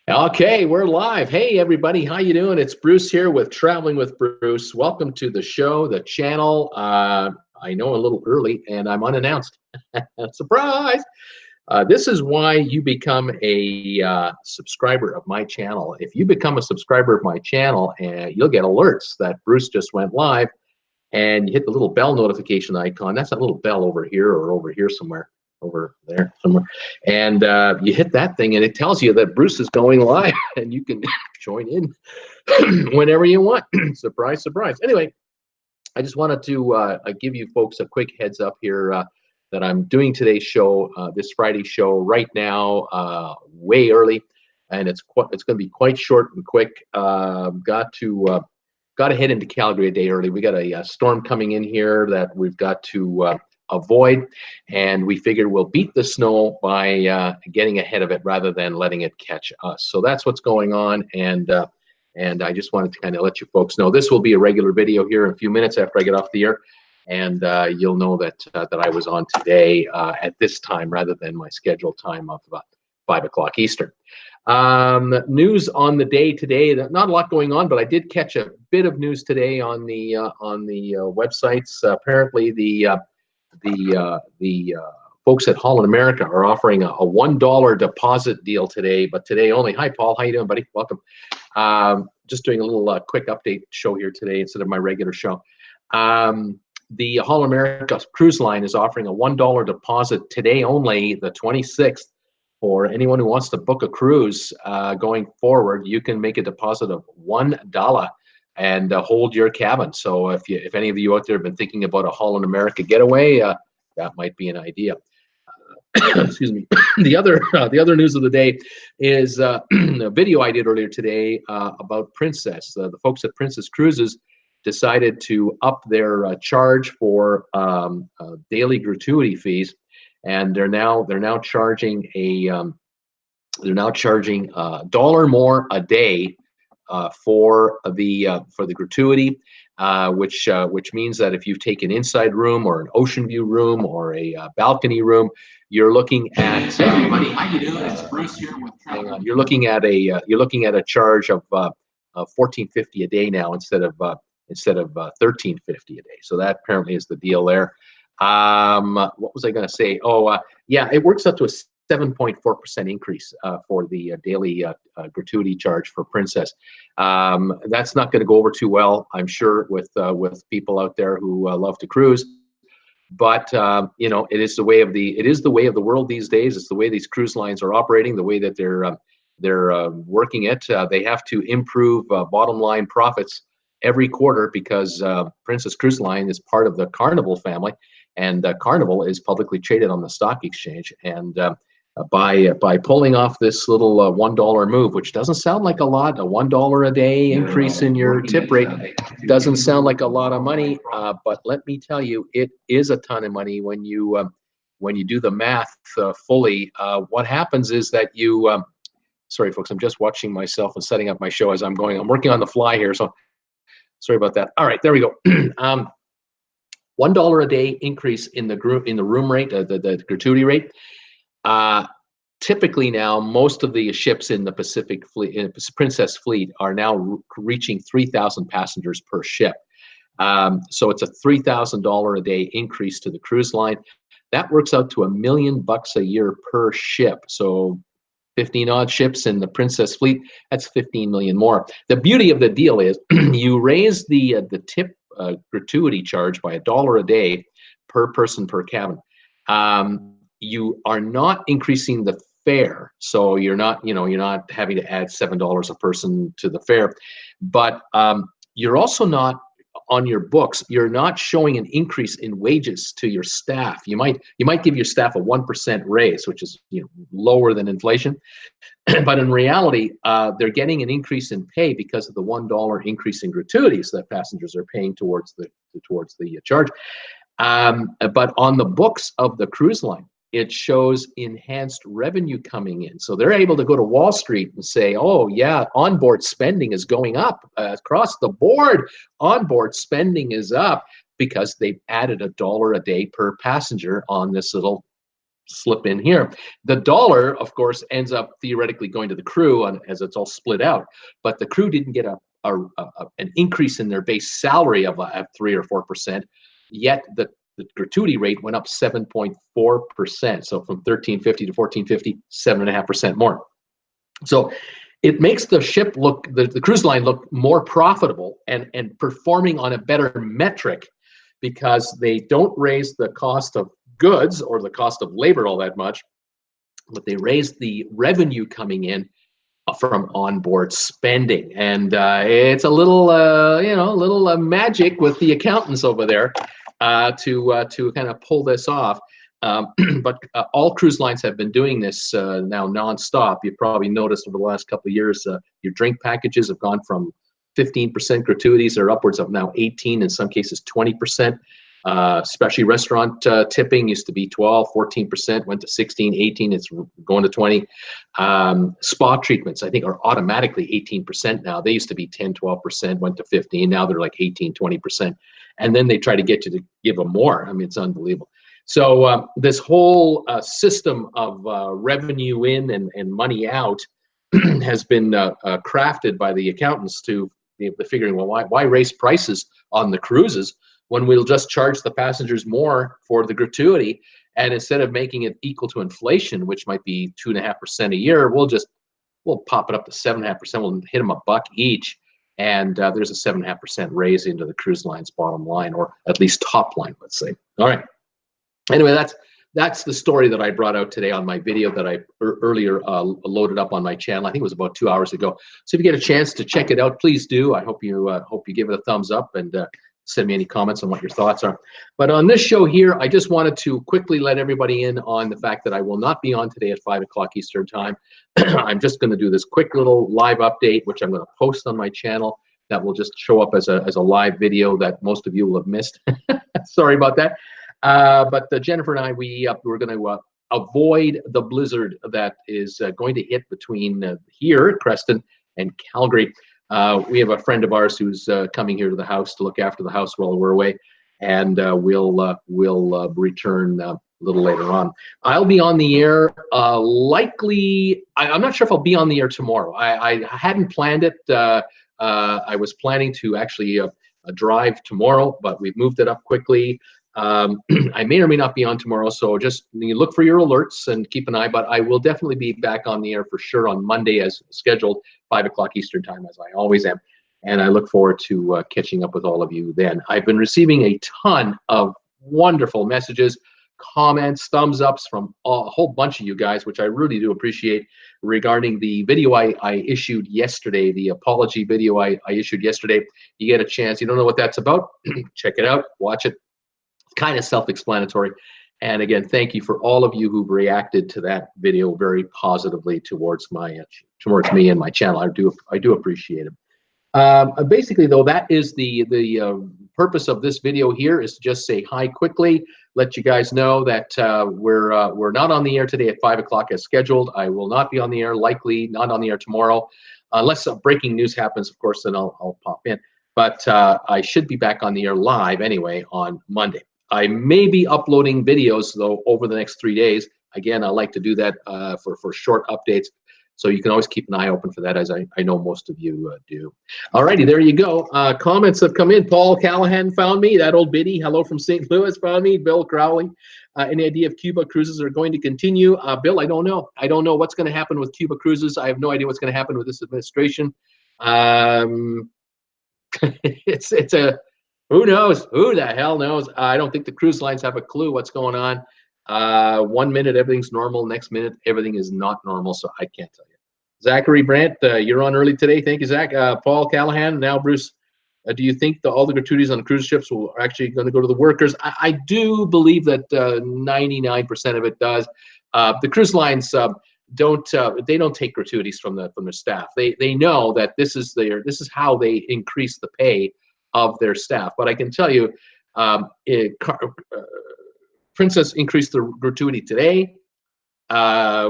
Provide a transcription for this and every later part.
Okay, we're live. Hey, everybody, how you doing? It's Bruce here with Traveling with Bruce. Welcome to the show, the channel. I know a little early, and I'm unannounced. Surprise! This is why you become a subscriber of my channel. If you become a subscriber of my channel, you'll get alerts that Bruce just went live, and you hit the little bell notification icon. That's that little bell over here or over here somewhere. Over there somewhere, and you hit that thing and it tells you that Bruce is going live and you can join in whenever you want. Surprise, surprise. Anyway, I just wanted to give you folks a quick heads up here that I'm doing today's show, this Friday show right now, way early, and it's going to be quite short and quick. Got to head into Calgary a day early. We got a storm coming in here that we've got to avoid, and we figured we'll beat the snow by getting ahead of it rather than letting it catch us. So that's what's going on, and I just wanted to kind of let you folks know this will be a regular video here in a few minutes after I get off the air, and you'll know that I was on today at this time rather than my scheduled time of 5 o'clock Eastern. News on the day today. Not a lot going on, but I did catch a bit of news today on the websites. Apparently, the folks at Holland America are offering a $1 deposit deal today, but today only. Hi, Paul. How you doing, buddy? Welcome. Just doing a little quick update show here today instead of my regular show. The Holland America cruise line is offering a $1 deposit today only, the 26th, for anyone who wants to book a cruise going forward. You can make a deposit of $1 and hold your cabin. So if any of you out there have been thinking about a Holland America getaway, that might be an idea. Excuse me. The other news of the day is a video I did earlier today about Princess. The folks at Princess Cruises decided to up their charge for daily gratuity fees, and they're now charging $1 more a day for the gratuity, which means that if you take an inside room or an ocean view room or a balcony room, you're looking at hey everybody, how you doing? It's Bruce here with hang on. You're looking at a charge of $14.50 a day now instead of $13.50 a day. So that apparently is the deal there. What was I going to say? Oh, yeah, it works up to a 7.4% increase for the daily gratuity charge for Princess. That's not going to go over too well, I'm sure, with people out there who love to cruise. But you know, it is the way of the world these days. It's the way these cruise lines are operating, the way that they're working it. They have to improve bottom line profits every quarter because Princess Cruise Line is part of the Carnival family, and Carnival is publicly traded on the stock exchange. And by pulling off this little $1 move, which doesn't sound like a lot, a $1 a day increase in your tip rate doesn't sound like a lot of money, but let me tell you, it is a ton of money when you do the math fully. What happens is that you sorry folks, I'm just watching myself and setting up my show as I'm going. I'm working on the fly here, so sorry about that. All right, there we go. $1 a day increase in the room rate, the gratuity rate. Typically now, most of the ships in the Pacific fleet, in the Princess fleet, are now reaching 3,000 passengers per ship. So it's a $3,000 a day increase to the cruise line. That works out to $1 million a year per ship. So 15 odd ships in the Princess fleet, that's 15 million more. The beauty of the deal is you raise the tip gratuity charge by $1 a day per person per cabin. You are not increasing the fare, so you're not having to add $7 a person to the fare, but you're also not on your books. You're not showing an increase in wages to your staff. You might give your staff a 1% raise, which is lower than inflation, but in reality, they're getting an increase in pay because of the $1 increase in gratuities that passengers are paying towards the charge. But on the books of the cruise line, it shows enhanced revenue coming in. So they're able to go to Wall Street and say, oh yeah, onboard spending is going up across the board. Onboard spending is up because they've added $1 a day per passenger on this little slip in here. The dollar, of course, ends up theoretically going to the crew as it's all split out, but the crew didn't get an increase in their base salary of 3 or 4%, yet the gratuity rate went up 7.4%. So from 1350 to 1450, 7.5% more. So it makes the ship look, the cruise line look more profitable and performing on a better metric, because they don't raise the cost of goods or the cost of labor all that much, but they raise the revenue coming in from onboard spending. And it's a little, magic with the accountants over there to kind of pull this off. But all cruise lines have been doing this now nonstop. You've probably noticed over the last couple of years, your drink packages have gone from 15% gratuities or upwards of now 18, in some cases 20%. Especially restaurant tipping used to be 12, 14%, went to 16, 18, it's going to 20. Spa treatments, I think, are automatically 18% now. They used to be 10, 12%, went to 15, now they're like 18, 20%. And then they try to get you to give them more. I mean, it's unbelievable. So this whole system of revenue in and money out has been crafted by the accountants to be figuring, well, why raise prices on the cruises when we'll just charge the passengers more for the gratuity, and instead of making it equal to inflation, which might be 2.5% a year, we'll pop it up to 7.5%. We'll hit them $1 each, and there's a 7.5% raise into the cruise line's bottom line, or at least top line, let's say. All right. Anyway, that's the story that I brought out today on my video that I earlier loaded up on my channel. I think it was about 2 hours ago. So if you get a chance to check it out, please do. I hope you give it a thumbs up and send me any comments on what your thoughts are. But on this show here, I just wanted to quickly let everybody in on the fact that I will not be on today at 5 o'clock Eastern time. I'm just going to do this quick little live update, which I'm going to post on my channel. That will just show up as a live video that most of you will have missed. Sorry about that. But Jennifer and I, we're going to avoid the blizzard that is going to hit between here at Creston and Calgary. We have a friend of ours who's coming here to the house to look after the house while we're away, and we'll return a little later on. I'll be on the air likely. I'm not sure if I'll be on the air tomorrow. I hadn't planned it. I was planning to actually drive tomorrow, but we've moved it up quickly. I may or may not be on tomorrow, so just look for your alerts and keep an eye. But I will definitely be back on the air for sure on Monday as scheduled, 5 o'clock Eastern time, as I always am. And I look forward to catching up with all of you then. I've been receiving a ton of wonderful messages, comments, thumbs ups from a whole bunch of you guys, which I really do appreciate, regarding the video I issued yesterday, the apology video I issued yesterday. You get a chance, you don't know what that's about, check it out, watch it. Kind of self-explanatory. And again, thank you for all of you who've reacted to that video very positively towards me and my channel. I do appreciate it. Basically, though, that is the purpose of this video here, is to just say hi quickly, let you guys know that we're not on the air today at 5 o'clock as scheduled. I will not be on the air, likely not on the air tomorrow, unless breaking news happens, of course, then I'll pop in. But I should be back on the air live anyway on Monday. I may be uploading videos, though, over the next 3 days. Again, I like to do that for short updates, so you can always keep an eye open for that, as I know most of you do. All righty, there you go. Comments have come in. Paul Callahan found me, that old biddy. Hello from St. Louis found me. Bill Crowley. Any idea if Cuba cruises are going to continue? Bill, I don't know. I don't know what's going to happen with Cuba cruises. I have no idea what's going to happen with this administration. It's a... Who knows? Who the hell knows? I don't think the cruise lines have a clue what's going on. 1 minute, everything's normal. Next minute, everything is not normal, so I can't tell you. Zachary Brandt, you're on early today. Thank you, Zach. Paul Callahan, now Bruce, do you think all the gratuities on cruise ships are actually going to go to the workers? I do believe that 99% of it does. The cruise lines don't take gratuities from their staff. They know that this is how they increase the pay of their staff. But I can tell you, Princess increased the gratuity today.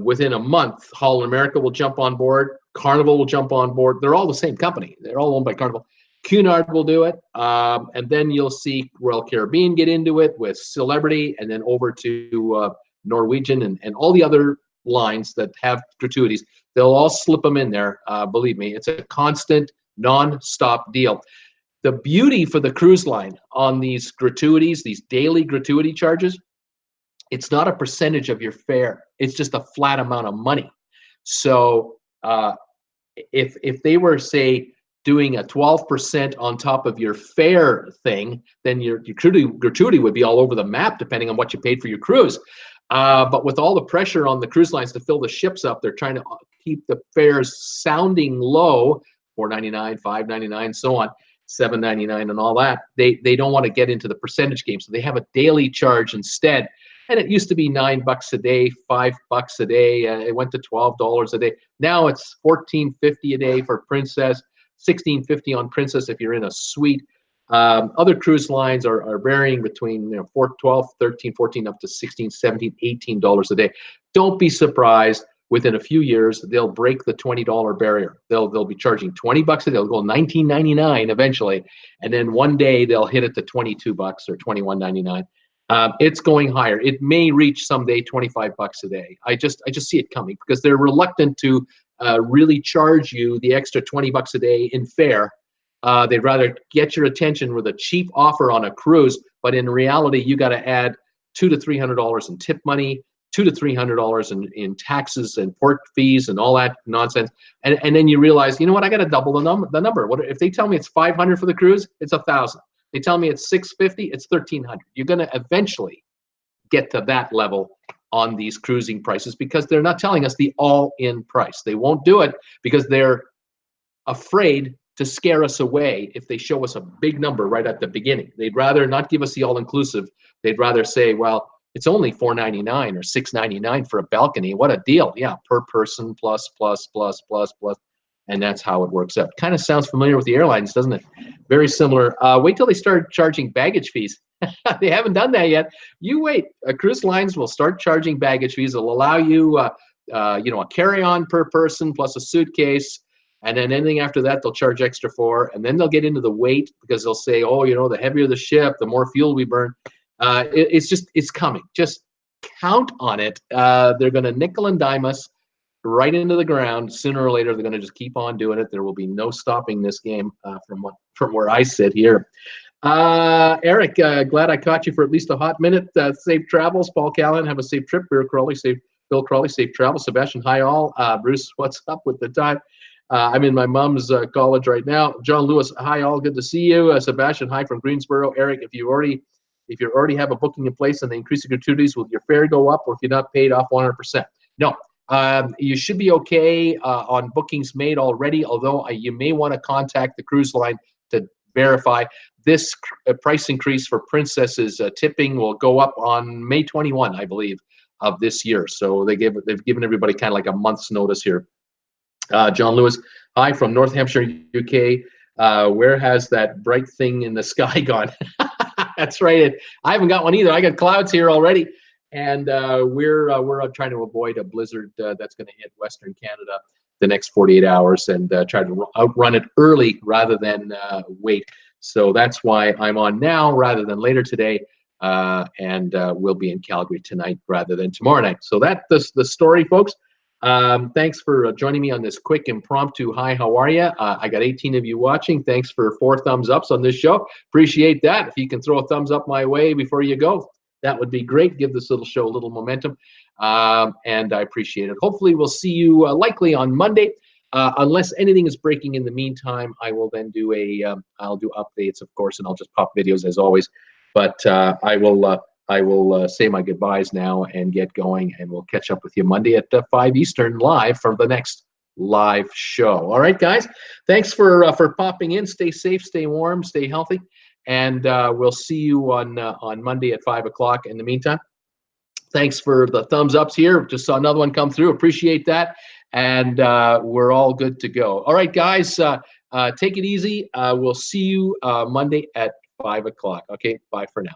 Within a month, Holland America will jump on board. Carnival will jump on board. They're all the same company. They're all owned by Carnival. Cunard will do it. And then you'll see Royal Caribbean get into it with Celebrity, and then over to Norwegian, and all the other lines that have gratuities. They'll all slip them in there. Believe me, it's a constant, non-stop deal. The beauty for the cruise line on these gratuities, these daily gratuity charges, it's not a percentage of your fare. It's just a flat amount of money. So if they were, say, doing a 12% on top of your fare thing, then your gratuity would be all over the map, depending on what you paid for your cruise. But with all the pressure on the cruise lines to fill the ships up, they're trying to keep the fares sounding low, $4.99, $5.99, so on, $7.99, and all that. They don't want to get into the percentage game, so they have a daily charge instead. And it used to be $9 a day, $5 a day. It went to $12 a day. Now it's $14.50 a day for Princess, $16.50 on Princess if you're in a suite. Other cruise lines are varying between $12, $13, $14, up to $16, $17, $18 a day. Don't be surprised. Within a few years, they'll break the $20 barrier. They'll be charging $20 a day. They'll go $19.99 eventually, and then one day they'll hit it to $22 or $21.99. It's going higher. It may reach someday $25 a day. I just see it coming because they're reluctant to really charge you the extra $20 a day in fare. They'd rather get your attention with a cheap offer on a cruise, but in reality, you got to add $200 to $300 in tip money, $200 to $300 in taxes and port fees and all that nonsense, and then you realize, you know what? I got to double the number. What if they tell me it's $500 for the cruise? It's $1,000. They tell me it's $650. It's $1,300. You're going to eventually get to that level on these cruising prices because they're not telling us the all-in price. They won't do it because they're afraid to scare us away if they show us a big number right at the beginning. They'd rather not give us the all-inclusive. They'd rather say, well, it's only $4.99 or $6.99 for a balcony. What a deal. Yeah, per person plus. And that's how it works out. Kind of sounds familiar with the airlines, doesn't it? Very similar. Wait till they start charging baggage fees. They haven't done that yet. You wait. Cruise lines will start charging baggage fees. It'll allow you, a carry-on per person plus a suitcase. And then anything after that, they'll charge extra for. And then they'll get into the weight because they'll say, oh, the heavier the ship, the more fuel we burn. It's coming. Just count on it. They're going to nickel and dime us right into the ground. Sooner or later, they're going to just keep on doing it. There will be no stopping this game from where I sit here. Eric, glad I caught you for at least a hot minute. Safe travels. Paul Callan, have a safe trip. Bill Crawley, safe travel. Sebastian, hi all. Bruce, what's up with the time? I'm in my mom's college right now. John Lewis, hi all. Good to see you. Sebastian, hi from Greensboro. Eric, if you already have a booking in place and they increase the gratuities, will your fare go up, or if you're not paid off 100%? No. You should be okay on bookings made already, although you may want to contact the cruise line to verify. This price increase for Princess's tipping will go up on May 21, I believe, of this year. So they've given everybody kind of like a month's notice here. John Lewis, hi from North Hampshire, UK. Where has that bright thing in the sky gone? That's right. I haven't got one either. I got clouds here already. And we're trying to avoid a blizzard that's going to hit Western Canada the next 48 hours and try to outrun it early rather than wait. So that's why I'm on now rather than later today. And we'll be in Calgary tonight rather than tomorrow night. So that's the story, folks. Thanks for joining me on this quick impromptu hi, how are you? I got 18 of you watching. Thanks for 4 thumbs ups on this show. Appreciate that. If you can throw a thumbs up my way before you go, that would be great. Give this little show a little momentum, and I appreciate it. Hopefully we'll see you likely on Monday. Unless anything is breaking in the meantime, I will then do I'll do updates, of course, and I'll just pop videos as always. But I will say my goodbyes now and get going, and we'll catch up with you Monday at 5 Eastern live for the next live show. All right, guys. Thanks for popping in. Stay safe, stay warm, stay healthy, and we'll see you on Monday at 5 o'clock. In the meantime, thanks for the thumbs ups here. Just saw another one come through. Appreciate that, and we're all good to go. All right, guys. Take it easy. We'll see you Monday at 5 o'clock. Okay, bye for now.